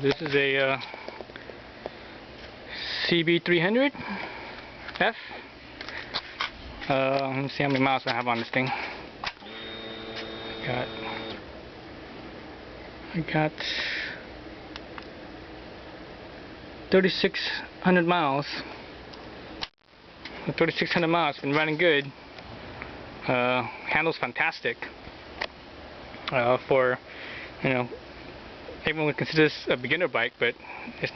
This is a CB300F. Let me see how many miles I have on this thing. I got 3,600 miles. 3,600 miles, been running good. Handles fantastic. For, you know, everyone would consider this a beginner bike, but it's,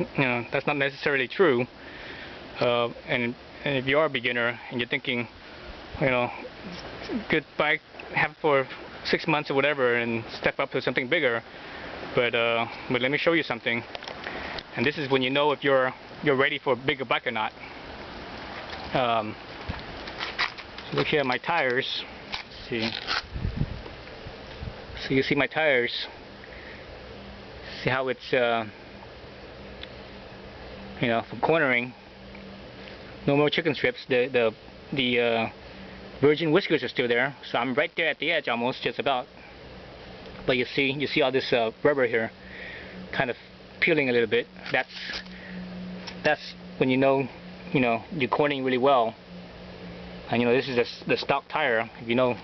that's not necessarily true. And if you are a beginner and you're thinking, good bike, have it for 6 months or whatever, and step up to something bigger. But let me show you something. And this is when you know if you're ready for a bigger bike or not. So look here at my tires. Let's see. So you see my tires. See how it's from cornering. No more chicken strips. The virgin whiskers are still there. So I'm right there at the edge almost, just about. But you see all this rubber here, kind of peeling a little bit. That's when you're cornering really well. And this is the stock tire. If you know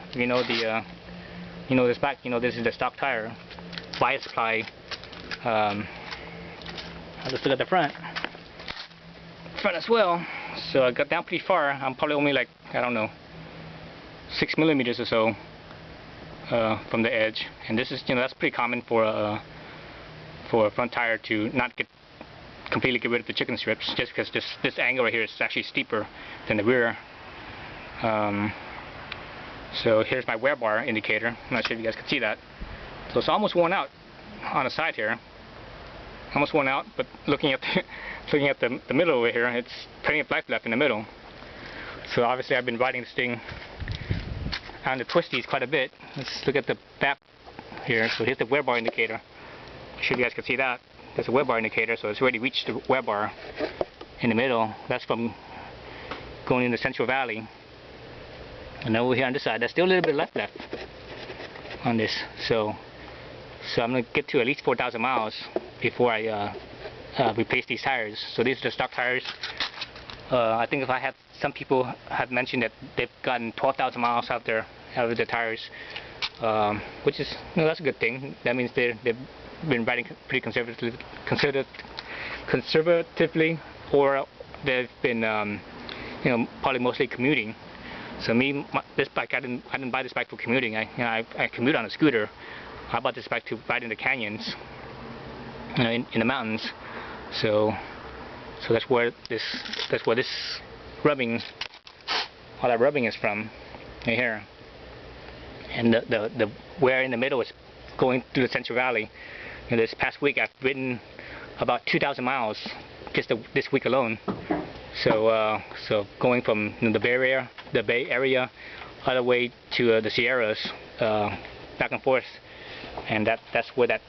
this bike, this is the stock tire. Bias ply. Let's look at the front. Front as well. So I got down pretty far. I'm probably only like, I don't know, 6 millimeters or so from the edge. And this is, that's pretty common for a front tire to not completely get rid of the chicken strips, just because this angle right here is actually steeper than the rear. So here's my wear bar indicator. I'm not sure if you guys can see that. So it's almost worn out on the side here. Almost worn out, but looking at the middle over here, it's plenty of life left in the middle. So obviously I've been riding this thing on the twisties quite a bit. Let's look at the back here. So here's the wear bar indicator. I'm sure you guys can see that. There's a wear bar indicator, so it's already reached the wear bar in the middle. That's from going into Central Valley. And over here on this side, there's still a little bit left on this. So I'm going to get to at least 4,000 miles before I replace these tires. So these are the stock tires. I think some people have mentioned that they've gotten 12,000 miles out of the tires, which is, that's a good thing. That means they've been riding pretty conservatively, or they've been, probably mostly commuting. So this bike, I didn't buy this bike for commuting. I commute on a scooter. I bought this bike to ride in the canyons, in the mountains. So that's where this rubbing, all that rubbing is from, right here. And the wear in the middle is going through the Central Valley. This past week I've ridden about 2,000 miles just this week alone. So going from the Bay Area all the way to the Sierras, back and forth, and that's where that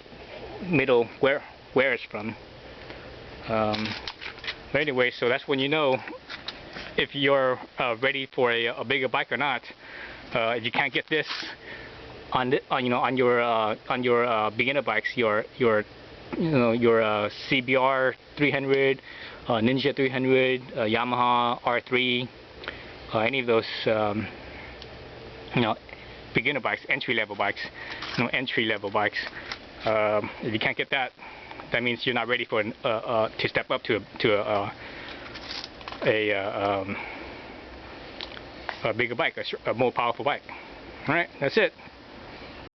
middle wear is from. But anyway, so that's when you know if you're ready for a bigger bike or not. If you can't get this on your beginner bikes, your CBR 300, Ninja 300, Yamaha R3, any of those beginner bikes, entry-level bikes, if you can't get that, that means you're not ready for to step up to a bigger bike, a more powerful bike. All right, that's it.